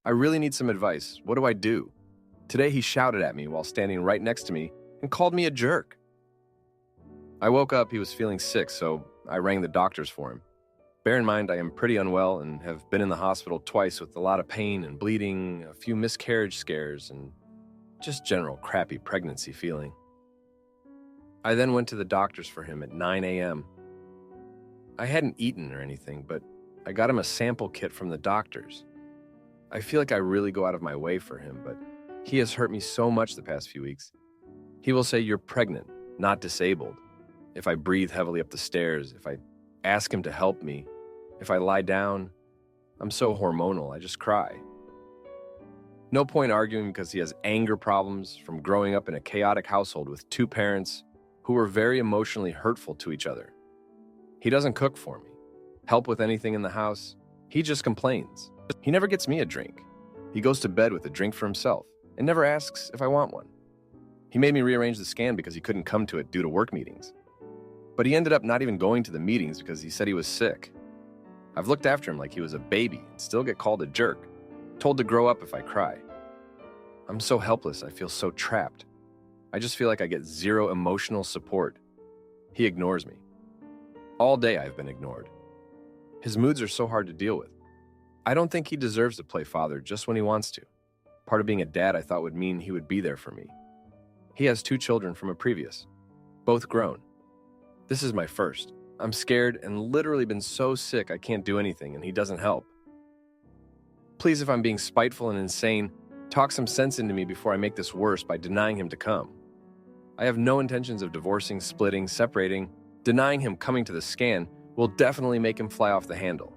I really need some advice. What do I do? Today he shouted at me while standing right next to me and called me a jerk. I woke up, he was feeling sick, so I rang the doctors for him. Bear in mind, I am pretty unwell and have been in the hospital twice with a lot of pain and bleeding, a few miscarriage scares, and just general crappy pregnancy feeling. I then went to the doctors for him at 9 a.m. I hadn't eaten or anything, but I got him a sample kit from the doctors. I feel like I really go out of my way for him, but he has hurt me so much the past few weeks. He will say, "You're pregnant, not disabled." If I breathe heavily up the stairs, if I ask him to help me, if I lie down, I'm so hormonal, I just cry. No point arguing because he has anger problems from growing up in a chaotic household with two parents who were very emotionally hurtful to each other. He doesn't cook for me, help with anything in the house. He just complains. He never gets me a drink. He goes to bed with a drink for himself and never asks if I want one. He made me rearrange the scan because he couldn't come to it due to work meetings. But he ended up not even going to the meetings because he said he was sick. I've looked after him like he was a baby and still get called a jerk, told to grow up if I cry. I'm so helpless, I feel so trapped. I just feel like I get zero emotional support. He ignores me. All day I've been ignored. His moods are so hard to deal with. I don't think he deserves to play father just when he wants to. Part of being a dad I thought would mean he would be there for me. He has 2 children from a previous, both grown. This is my first. I'm scared and literally been so sick I can't do anything and he doesn't help. Please, if I'm being spiteful and insane, talk some sense into me before I make this worse by denying him to come. I have no intentions of divorcing, splitting, separating. Denying him coming to the scan will definitely make him fly off the handle.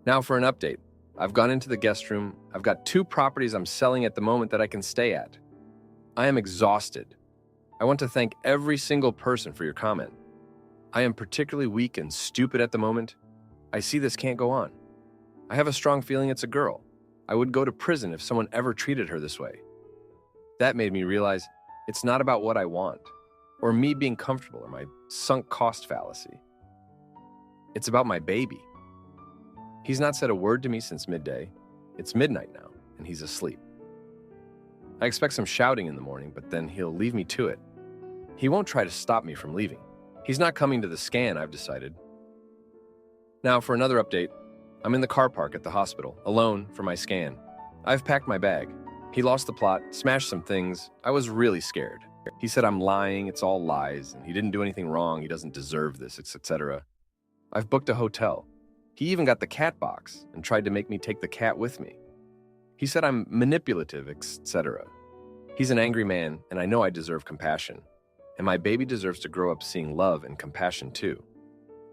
Now for an update. I've gone into the guest room. I've got 2 properties I'm selling at the moment that I can stay at. I am exhausted. I want to thank every single person for your comment. I am particularly weak and stupid at the moment. I see this can't go on. I have a strong feeling it's a girl. I would go to prison if someone ever treated her this way. That made me realize it's not about what I want, or me being comfortable, or my sunk cost fallacy. It's about my baby. He's not said a word to me since midday. It's midnight now, and he's asleep. I expect some shouting in the morning, but then he'll leave me to it. He won't try to stop me from leaving. He's not coming to the scan, I've decided. Now for another update. I'm in the car park at the hospital, alone for my scan. I've packed my bag. He lost the plot, smashed some things. I was really scared. He said I'm lying, it's all lies, and he didn't do anything wrong, he doesn't deserve this, etc. I've booked a hotel. He even got the cat box and tried to make me take the cat with me. He said I'm manipulative, etc. He's an angry man, and I know I deserve compassion. And my baby deserves to grow up seeing love and compassion too.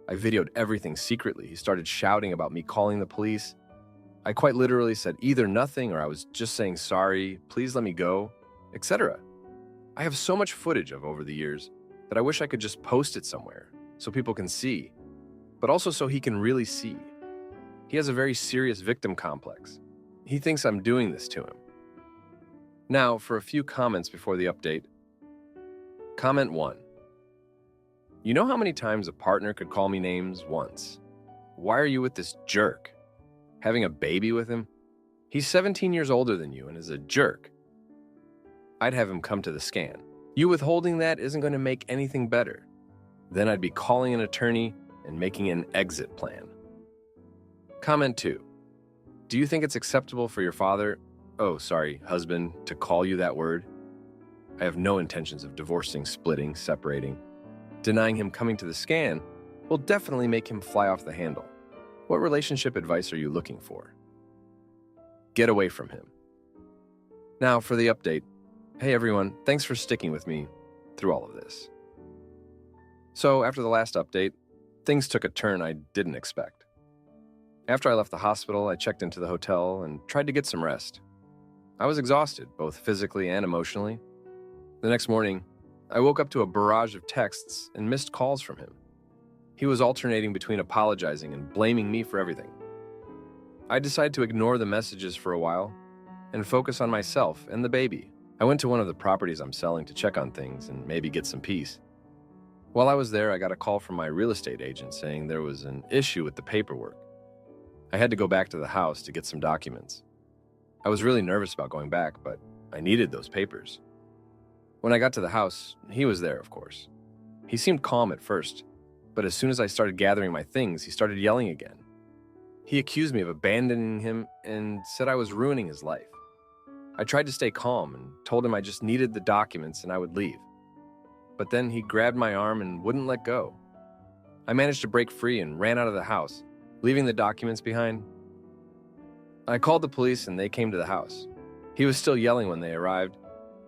I videoed everything secretly. He started shouting about me calling the police. I quite literally said either nothing or I was just saying sorry, please let me go, etc. I have so much footage of over the years that I wish I could just post it somewhere so people can see, but also so he can really see. He has a very serious victim complex. He thinks I'm doing this to him. Now, for a few comments before the update. Comment 1. You know how many times a partner could call me names once? Why are you with this jerk? Having a baby with him? He's 17 years older than you and is a jerk. I'd have him come to the scan. You withholding that isn't going to make anything better. Then I'd be calling an attorney and making an exit plan. Comment 2. Do you think it's acceptable for your husband, to call you that word? I have no intentions of divorcing, splitting, separating. Denying him coming to the scan will definitely make him fly off the handle. What relationship advice are you looking for? Get away from him. Now for the update. Hey everyone, thanks for sticking with me through all of this. So after the last update, things took a turn I didn't expect. After I left the hospital, I checked into the hotel and tried to get some rest. I was exhausted, both physically and emotionally. The next morning, I woke up to a barrage of texts and missed calls from him. He was alternating between apologizing and blaming me for everything. I decided to ignore the messages for a while and focus on myself and the baby. I went to one of the properties I'm selling to check on things and maybe get some peace. While I was there, I got a call from my real estate agent saying there was an issue with the paperwork. I had to go back to the house to get some documents. I was really nervous about going back, but I needed those papers. When I got to the house, he was there, of course. He seemed calm at first, but as soon as I started gathering my things, he started yelling again. He accused me of abandoning him and said I was ruining his life. I tried to stay calm and told him I just needed the documents and I would leave. But then he grabbed my arm and wouldn't let go. I managed to break free and ran out of the house, leaving the documents behind. I called the police and they came to the house. He was still yelling when they arrived,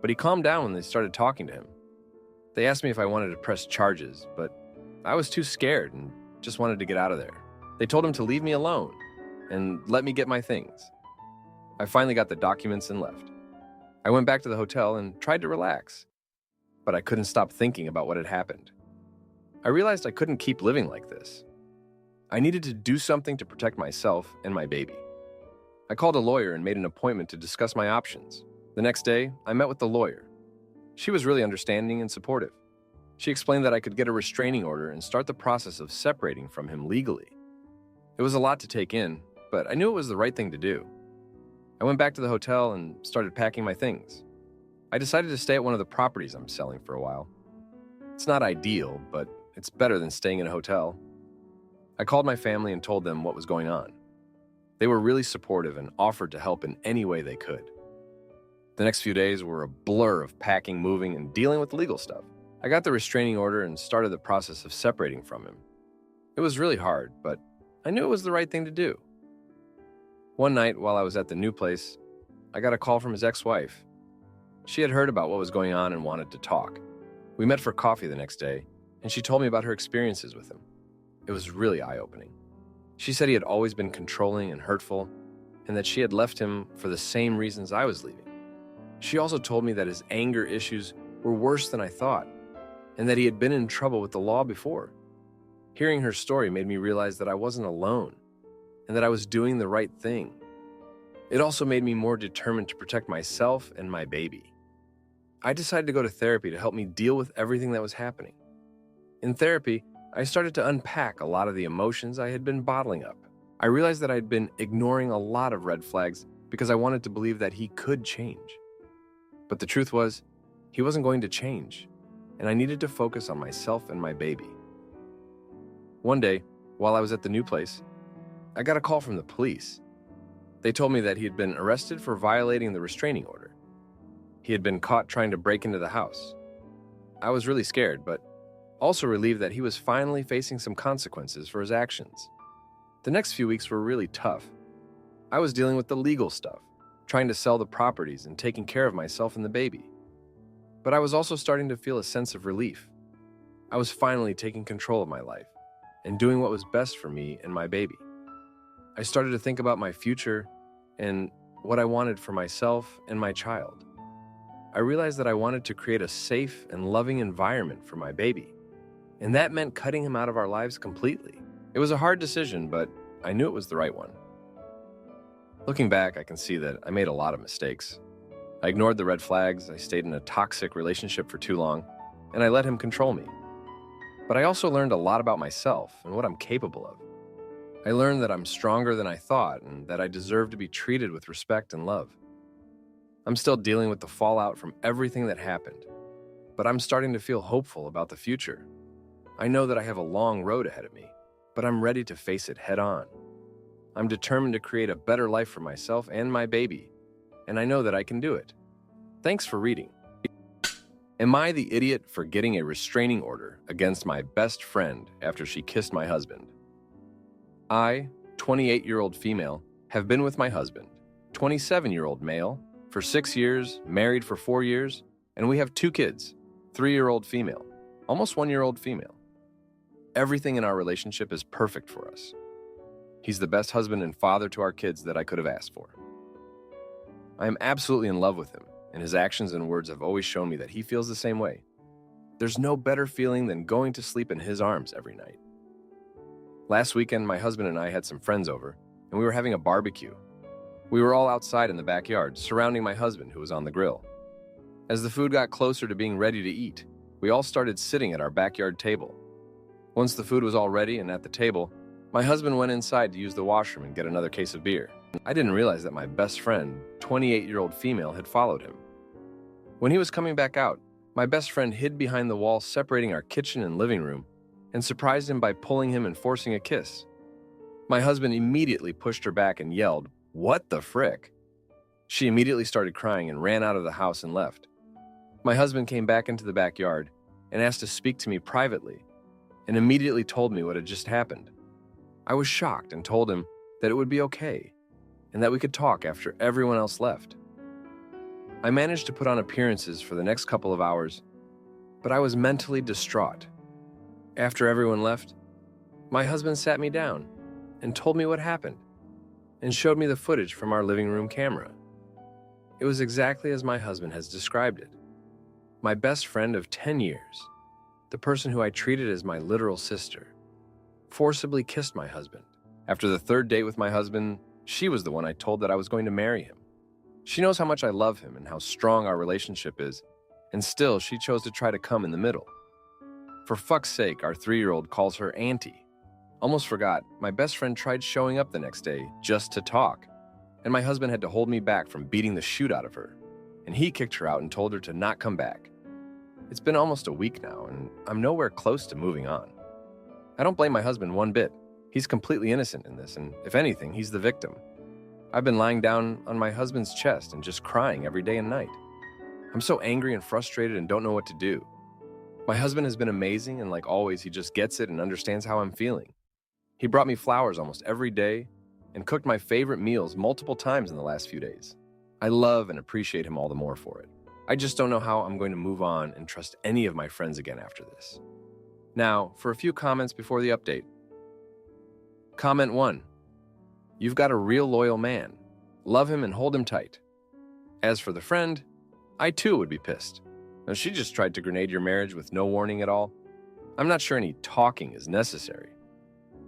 but he calmed down when they started talking to him. They asked me if I wanted to press charges, but I was too scared and just wanted to get out of there. They told him to leave me alone and let me get my things. I finally got the documents and left. I went back to the hotel and tried to relax, but I couldn't stop thinking about what had happened. I realized I couldn't keep living like this. I needed to do something to protect myself and my baby. I called a lawyer and made an appointment to discuss my options. The next day, I met with the lawyer. She was really understanding and supportive. She explained that I could get a restraining order and start the process of separating from him legally. It was a lot to take in, but I knew it was the right thing to do. I went back to the hotel and started packing my things. I decided to stay at one of the properties I'm selling for a while. It's not ideal, but it's better than staying in a hotel. I called my family and told them what was going on. They were really supportive and offered to help in any way they could. The next few days were a blur of packing, moving, and dealing with legal stuff. I got the restraining order and started the process of separating from him. It was really hard, but I knew it was the right thing to do. One night, while I was at the new place, I got a call from his ex-wife. She had heard about what was going on and wanted to talk. We met for coffee the next day, and she told me about her experiences with him. It was really eye-opening. She said he had always been controlling and hurtful, and that she had left him for the same reasons I was leaving. She also told me that his anger issues were worse than I thought, and that he had been in trouble with the law before. Hearing her story made me realize that I wasn't alone, and that I was doing the right thing. It also made me more determined to protect myself and my baby. I decided to go to therapy to help me deal with everything that was happening. In therapy, I started to unpack a lot of the emotions I had been bottling up. I realized that I'd been ignoring a lot of red flags because I wanted to believe that he could change. But the truth was, he wasn't going to change, and I needed to focus on myself and my baby. One day, while I was at the new place, I got a call from the police. They told me that he had been arrested for violating the restraining order. He had been caught trying to break into the house. I was really scared, but also relieved that he was finally facing some consequences for his actions. The next few weeks were really tough. I was dealing with the legal stuff, trying to sell the properties and taking care of myself and the baby. But I was also starting to feel a sense of relief. I was finally taking control of my life and doing what was best for me and my baby. I started to think about my future and what I wanted for myself and my child. I realized that I wanted to create a safe and loving environment for my baby, and that meant cutting him out of our lives completely. It was a hard decision, but I knew it was the right one. Looking back, I can see that I made a lot of mistakes. I ignored the red flags, I stayed in a toxic relationship for too long, and I let him control me. But I also learned a lot about myself and what I'm capable of. I learned that I'm stronger than I thought and that I deserve to be treated with respect and love. I'm still dealing with the fallout from everything that happened, but I'm starting to feel hopeful about the future. I know that I have a long road ahead of me, but I'm ready to face it head on. I'm determined to create a better life for myself and my baby, and I know that I can do it. Thanks for reading. Am I the idiot for getting a restraining order against my best friend after she kissed my husband? I, 28-year-old female, have been with my husband, 27-year-old male, for 6 years, married for 4 years, and we have 2 kids, 3-year-old female, almost 1-year-old female. Everything in our relationship is perfect for us. He's the best husband and father to our kids that I could have asked for. I am absolutely in love with him, and his actions and words have always shown me that he feels the same way. There's no better feeling than going to sleep in his arms every night. Last weekend, my husband and I had some friends over, and we were having a barbecue. We were all outside in the backyard, surrounding my husband, who was on the grill. As the food got closer to being ready to eat, we all started sitting at our backyard table. Once the food was all ready and at the table, my husband went inside to use the washroom and get another case of beer. I didn't realize that my best friend, 28-year-old female, had followed him. When he was coming back out, my best friend hid behind the wall separating our kitchen and living room and surprised him by pulling him and forcing a kiss. My husband immediately pushed her back and yelled, "What the frick?" She immediately started crying and ran out of the house and left. My husband came back into the backyard and asked to speak to me privately and immediately told me what had just happened. I was shocked and told him that it would be okay and that we could talk after everyone else left. I managed to put on appearances for the next couple of hours, but I was mentally distraught. After everyone left, my husband sat me down and told me what happened and showed me the footage from our living room camera. It was exactly as my husband has described it. My best friend of 10 years, the person who I treated as my literal sister, forcibly kissed my husband. After the third date with my husband, she was the one I told that I was going to marry him. She knows how much I love him and how strong our relationship is, and still she chose to try to come in the middle. For fuck's sake, our 3-year-old calls her auntie. Almost forgot, my best friend tried showing up the next day just to talk, and my husband had to hold me back from beating the shit out of her, and he kicked her out and told her to not come back. It's been almost a week now, and I'm nowhere close to moving on. I don't blame my husband one bit. He's completely innocent in this, and if anything, he's the victim. I've been lying down on my husband's chest and just crying every day and night. I'm so angry and frustrated and don't know what to do. My husband has been amazing, and like always, he just gets it and understands how I'm feeling. He brought me flowers almost every day and cooked my favorite meals multiple times in the last few days. I love and appreciate him all the more for it. I just don't know how I'm going to move on and trust any of my friends again after this. Now, for a few comments before the update. Comment 1. You've got a real loyal man. Love him and hold him tight. As for the friend, I too would be pissed. Now, she just tried to grenade your marriage with no warning at all. I'm not sure any talking is necessary.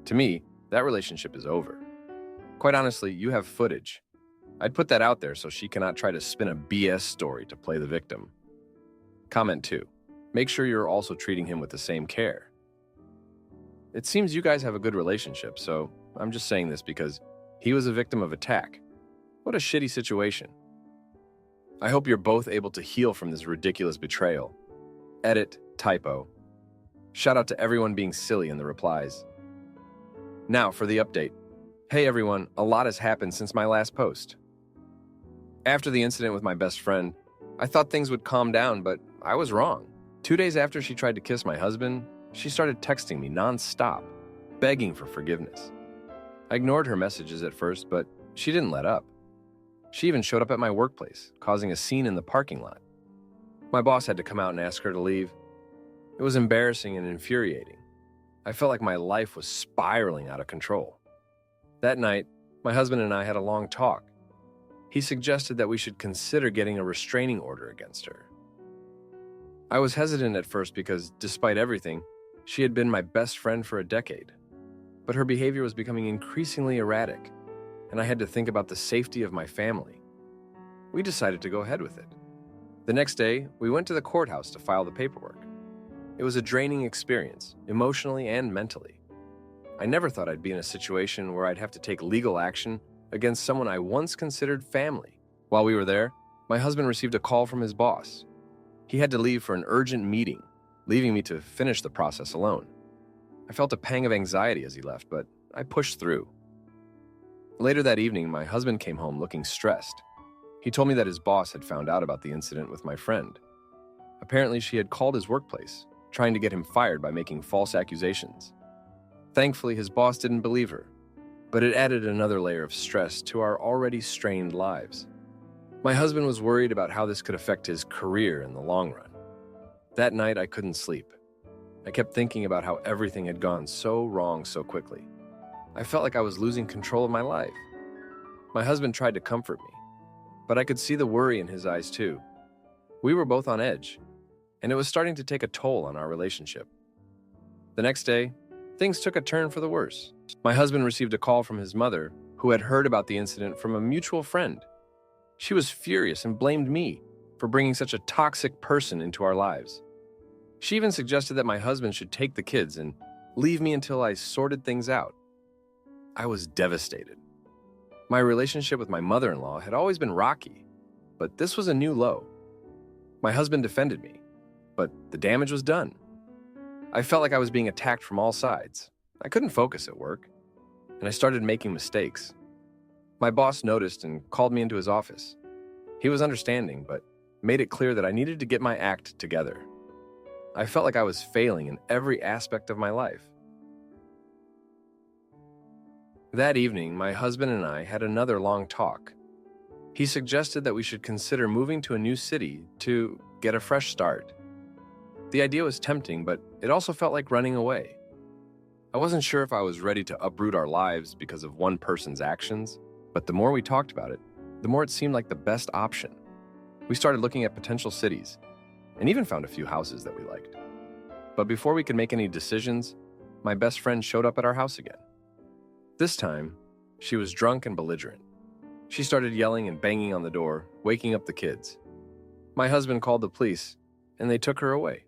To me, that relationship is over. Quite honestly, you have footage. I'd put that out there so she cannot try to spin a BS story to play the victim. Comment 2. Make sure you're also treating him with the same care. It seems you guys have a good relationship, so I'm just saying this because he was a victim of attack. What a shitty situation. I hope you're both able to heal from this ridiculous betrayal. Edit, typo. Shout out to everyone being silly in the replies. Now for the update. Hey everyone, a lot has happened since my last post. After the incident with my best friend, I thought things would calm down, but I was wrong. 2 days after she tried to kiss my husband, she started texting me non-stop, begging for forgiveness. I ignored her messages at first, but she didn't let up. She even showed up at my workplace, causing a scene in the parking lot. My boss had to come out and ask her to leave. It was embarrassing and infuriating. I felt like my life was spiraling out of control. That night, my husband and I had a long talk. He suggested that we should consider getting a restraining order against her. I was hesitant at first because, despite everything, she had been my best friend for a decade. But her behavior was becoming increasingly erratic, and I had to think about the safety of my family. We decided to go ahead with it. The next day, we went to the courthouse to file the paperwork. It was a draining experience, emotionally and mentally. I never thought I'd be in a situation where I'd have to take legal action against someone I once considered family. While we were there, my husband received a call from his boss. He had to leave for an urgent meeting, leaving me to finish the process alone. I felt a pang of anxiety as he left, but I pushed through. Later that evening, my husband came home looking stressed. He told me that his boss had found out about the incident with my friend. Apparently, she had called his workplace, trying to get him fired by making false accusations. Thankfully, his boss didn't believe her, but it added another layer of stress to our already strained lives. My husband was worried about how this could affect his career in the long run. That night, I couldn't sleep. I kept thinking about how everything had gone so wrong so quickly. I felt like I was losing control of my life. My husband tried to comfort me, but I could see the worry in his eyes too. We were both on edge, and it was starting to take a toll on our relationship. The next day, things took a turn for the worse. My husband received a call from his mother, who had heard about the incident from a mutual friend. She was furious and blamed me for bringing such a toxic person into our lives. She even suggested that my husband should take the kids and leave me until I sorted things out. I was devastated. My relationship with my mother-in-law had always been rocky, but this was a new low. My husband defended me, but the damage was done. I felt like I was being attacked from all sides. I couldn't focus at work, and I started making mistakes. My boss noticed and called me into his office. He was understanding, but made it clear that I needed to get my act together. I felt like I was failing in every aspect of my life. That evening, my husband and I had another long talk. He suggested that we should consider moving to a new city to get a fresh start. The idea was tempting, but it also felt like running away. I wasn't sure if I was ready to uproot our lives because of one person's actions, but the more we talked about it, the more it seemed like the best option. We started looking at potential cities, and even found a few houses that we liked. But before we could make any decisions, my best friend showed up at our house again. This time, she was drunk and belligerent. She started yelling and banging on the door, waking up the kids. My husband called the police, and they took her away.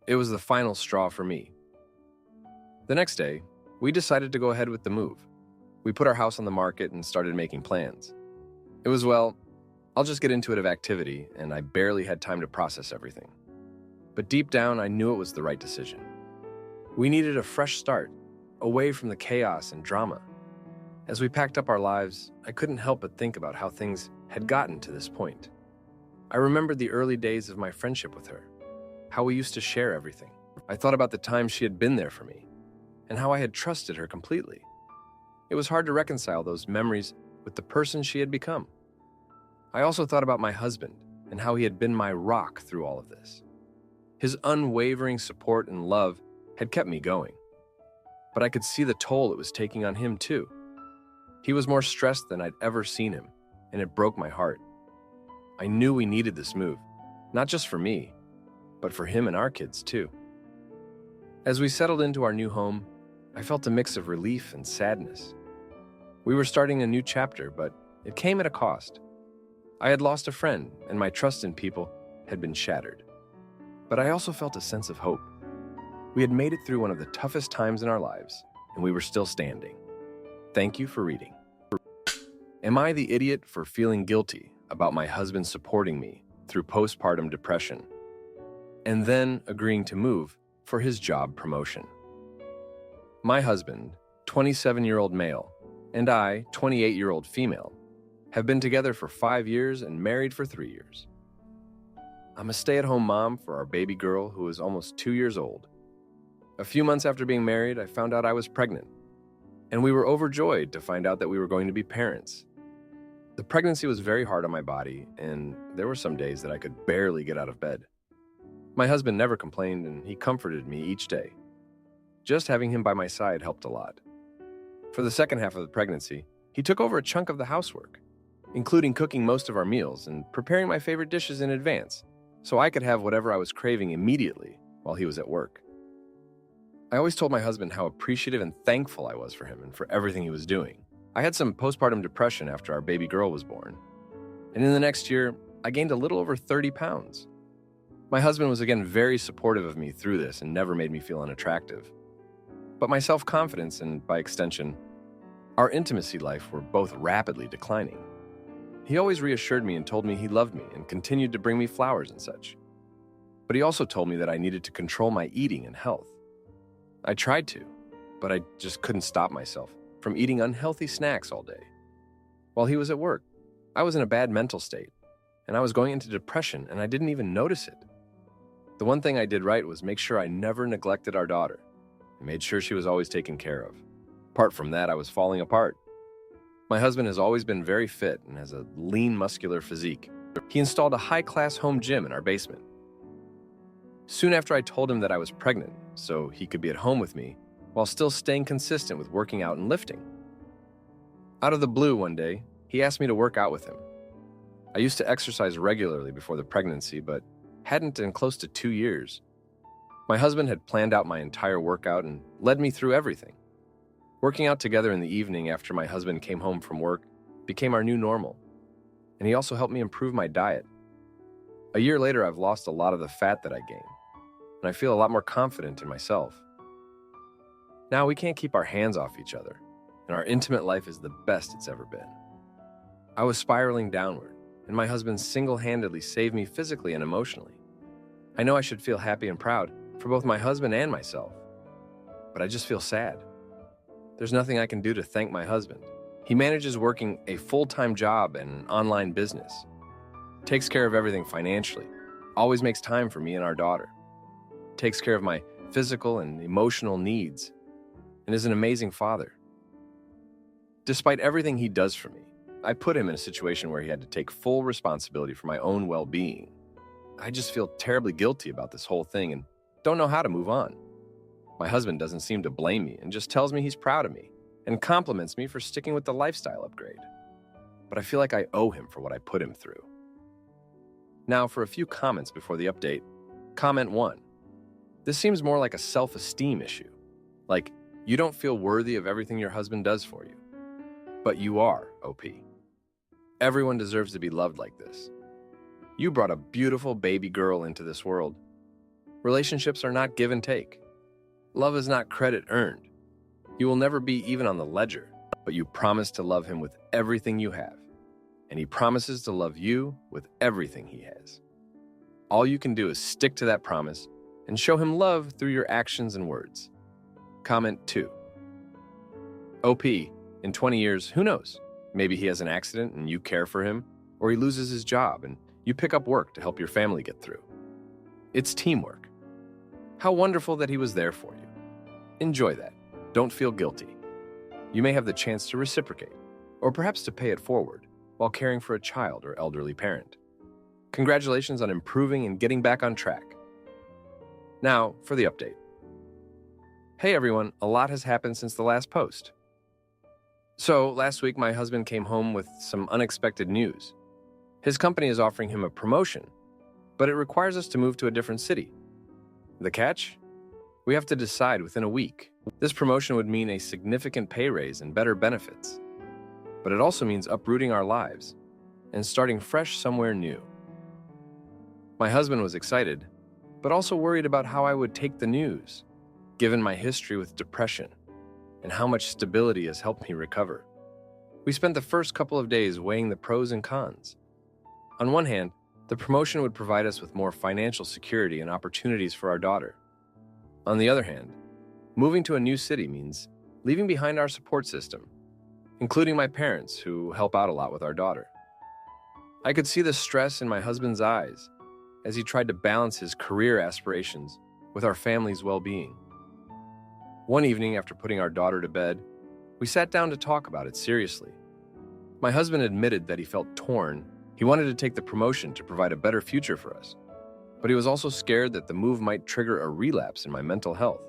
It was the final straw for me. The next day, we decided to go ahead with the move. We put our house on the market and started making plans. It was, well, I'll just get into it of activity, and I barely had time to process everything. But deep down, I knew it was the right decision. We needed a fresh start, away from the chaos and drama. As we packed up our lives, I couldn't help but think about how things had gotten to this point. I remembered the early days of my friendship with her, how we used to share everything. I thought about the time she had been there for me, and how I had trusted her completely. It was hard to reconcile those memories with the person she had become. I also thought about my husband and how he had been my rock through all of this. His unwavering support and love had kept me going. But I could see the toll it was taking on him too. He was more stressed than I'd ever seen him, and it broke my heart. I knew we needed this move, not just for me, but for him and our kids too. As we settled into our new home, I felt a mix of relief and sadness. We were starting a new chapter, but it came at a cost. I had lost a friend, and my trust in people had been shattered. But I also felt a sense of hope. We had made it through one of the toughest times in our lives, and we were still standing. Thank you for reading. Am I the idiot for feeling guilty about my husband supporting me through postpartum depression, and then agreeing to move for his job promotion? My husband, 27-year-old male, and I, 28-year-old female, have been together for 5 years and married for 3 years. I'm a stay-at-home mom for our baby girl who is almost 2 years old. A few months after being married, I found out I was pregnant, and we were overjoyed to find out that we were going to be parents. The pregnancy was very hard on my body, and there were some days that I could barely get out of bed. My husband never complained, and he comforted me each day. Just having him by my side helped a lot. For the second half of the pregnancy, he took over a chunk of the housework, including cooking most of our meals and preparing my favorite dishes in advance, so I could have whatever I was craving immediately while he was at work. I always told my husband how appreciative and thankful I was for him and for everything he was doing. I had some postpartum depression after our baby girl was born, and in the next year, I gained a little over 30 pounds. My husband was again very supportive of me through this and never made me feel unattractive. But my self-confidence and, by extension, our intimacy life were both rapidly declining. He always reassured me and told me he loved me and continued to bring me flowers and such. But he also told me that I needed to control my eating and health. I tried to, but I just couldn't stop myself from eating unhealthy snacks all day. While he was at work, I was in a bad mental state, and I was going into depression, and I didn't even notice it. The one thing I did right was make sure I never neglected our daughter and made sure she was always taken care of. Apart from that, I was falling apart. My husband has always been very fit and has a lean, muscular physique. He installed a high-class home gym in our basement. Soon after I told him that I was pregnant, so he could be at home with me, while still staying consistent with working out and lifting. Out of the blue one day, he asked me to work out with him. I used to exercise regularly before the pregnancy, but hadn't in close to 2 years. My husband had planned out my entire workout and led me through everything. Working out together in the evening after my husband came home from work became our new normal, and he also helped me improve my diet. A year later, I've lost a lot of the fat that I gained, and I feel a lot more confident in myself. Now we can't keep our hands off each other, and our intimate life is the best it's ever been. I was spiraling downward, and my husband single-handedly saved me physically and emotionally. I know I should feel happy and proud for both my husband and myself, but I just feel sad. There's nothing I can do to thank my husband. He manages working a full-time job and an online business, takes care of everything financially, always makes time for me and our daughter, takes care of my physical and emotional needs, and is an amazing father. Despite everything he does for me, I put him in a situation where he had to take full responsibility for my own well-being. I just feel terribly guilty about this whole thing and don't know how to move on. My husband doesn't seem to blame me and just tells me he's proud of me and compliments me for sticking with the lifestyle upgrade. But I feel like I owe him for what I put him through. Now, for a few comments before the update. Comment 1. This seems more like a self-esteem issue. Like, you don't feel worthy of everything your husband does for you. But you are, OP. Everyone deserves to be loved like this. You brought a beautiful baby girl into this world. Relationships are not give and take. Love is not credit earned. You will never be even on the ledger, but you promise to love him with everything you have. And he promises to love you with everything he has. All you can do is stick to that promise and show him love through your actions and words. Comment 2. OP, in 20 years, who knows? Maybe he has an accident and you care for him, or he loses his job and you pick up work to help your family get through. It's teamwork. How wonderful that he was there for you. Enjoy that. Don't feel guilty. You may have the chance to reciprocate, or perhaps to pay it forward while caring for a child or elderly parent. Congratulations on improving and getting back on track. Now, for the update. Hey everyone, a lot has happened since the last post. So, last week my husband came home with some unexpected news. His company is offering him a promotion, but it requires us to move to a different city. The catch? We have to decide within a week. This promotion would mean a significant pay raise and better benefits. But it also means uprooting our lives and starting fresh somewhere new. My husband was excited, but also worried about how I would take the news, given my history with depression and how much stability has helped me recover. We spent the first couple of days weighing the pros and cons. On one hand, the promotion would provide us with more financial security and opportunities for our daughter. On the other hand, moving to a new city means leaving behind our support system, including my parents who help out a lot with our daughter. I could see the stress in my husband's eyes as he tried to balance his career aspirations with our family's well-being. One evening after putting our daughter to bed, we sat down to talk about it seriously. My husband admitted that he felt torn. He wanted to take the promotion to provide a better future for us, but he was also scared that the move might trigger a relapse in my mental health.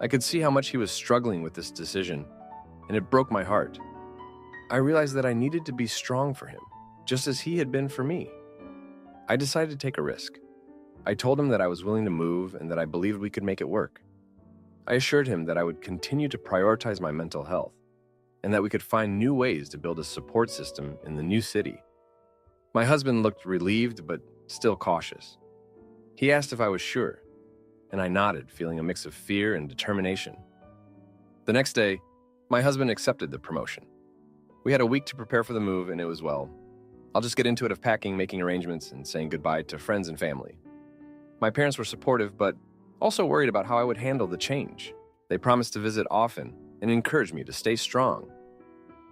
I could see how much he was struggling with this decision, and it broke my heart. I realized that I needed to be strong for him, just as he had been for me. I decided to take a risk. I told him that I was willing to move and that I believed we could make it work. I assured him that I would continue to prioritize my mental health and that we could find new ways to build a support system in the new city. My husband looked relieved but still cautious. He asked if I was sure, and I nodded, feeling a mix of fear and determination. The next day, my husband accepted the promotion. We had a week to prepare for the move, and it was well. I'll just get into it of packing, making arrangements, and saying goodbye to friends and family. My parents were supportive, but also worried about how I would handle the change. They promised to visit often and encouraged me to stay strong.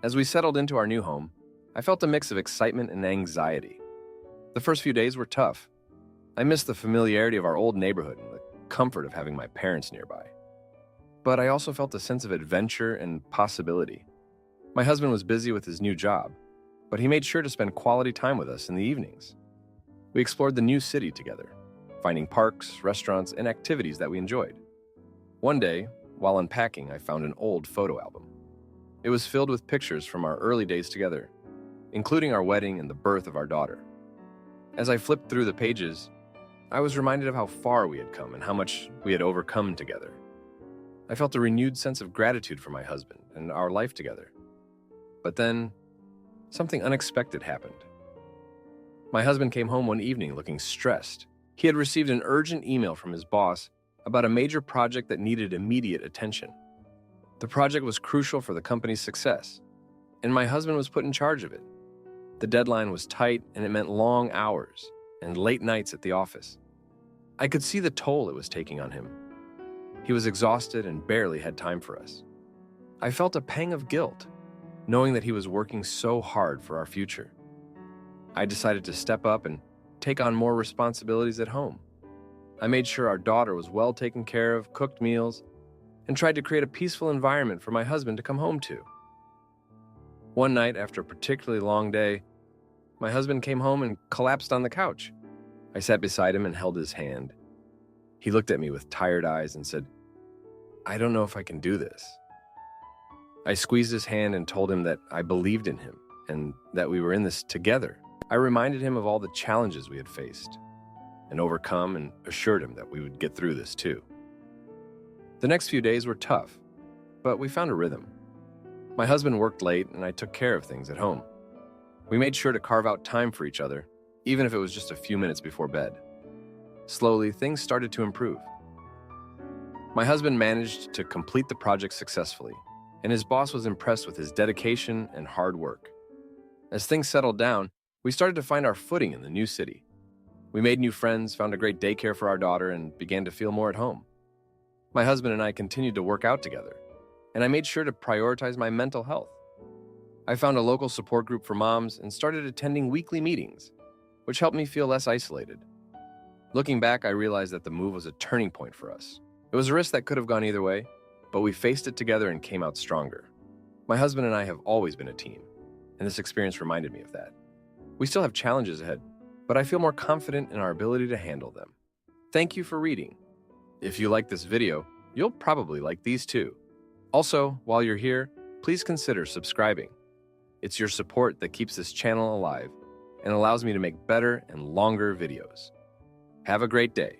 As we settled into our new home, I felt a mix of excitement and anxiety. The first few days were tough. I missed the familiarity of our old neighborhood and the comfort of having my parents nearby. But I also felt a sense of adventure and possibility. My husband was busy with his new job, but he made sure to spend quality time with us in the evenings. We explored the new city together, finding parks, restaurants, and activities that we enjoyed. One day, while unpacking, I found an old photo album. It was filled with pictures from our early days together, including our wedding and the birth of our daughter. As I flipped through the pages, I was reminded of how far we had come and how much we had overcome together. I felt a renewed sense of gratitude for my husband and our life together. But then, something unexpected happened. My husband came home one evening looking stressed. He had received an urgent email from his boss about a major project that needed immediate attention. The project was crucial for the company's success, and my husband was put in charge of it. The deadline was tight, and it meant long hours and late nights at the office. I could see the toll it was taking on him. He was exhausted and barely had time for us. I felt a pang of guilt, knowing that he was working so hard for our future. I decided to step up and take on more responsibilities at home. I made sure our daughter was well taken care of, cooked meals, and tried to create a peaceful environment for my husband to come home to. One night, after a particularly long day, my husband came home and collapsed on the couch. I sat beside him and held his hand. He looked at me with tired eyes and said, "I don't know if I can do this." I squeezed his hand and told him that I believed in him and that we were in this together. I reminded him of all the challenges we had faced and overcome, and assured him that we would get through this too. The next few days were tough, but we found a rhythm. My husband worked late and I took care of things at home. We made sure to carve out time for each other, even if it was just a few minutes before bed. Slowly, things started to improve. My husband managed to complete the project successfully, and his boss was impressed with his dedication and hard work. As things settled down, we started to find our footing in the new city. We made new friends, found a great daycare for our daughter, and began to feel more at home. My husband and I continued to work out together, and I made sure to prioritize my mental health. I found a local support group for moms and started attending weekly meetings, which helped me feel less isolated. Looking back, I realized that the move was a turning point for us. It was a risk that could have gone either way, but we faced it together and came out stronger. My husband and I have always been a team, and this experience reminded me of that. We still have challenges ahead, but I feel more confident in our ability to handle them. Thank you for reading. If you like this video, you'll probably like these too. Also, while you're here, please consider subscribing. It's your support that keeps this channel alive and allows me to make better and longer videos. Have a great day.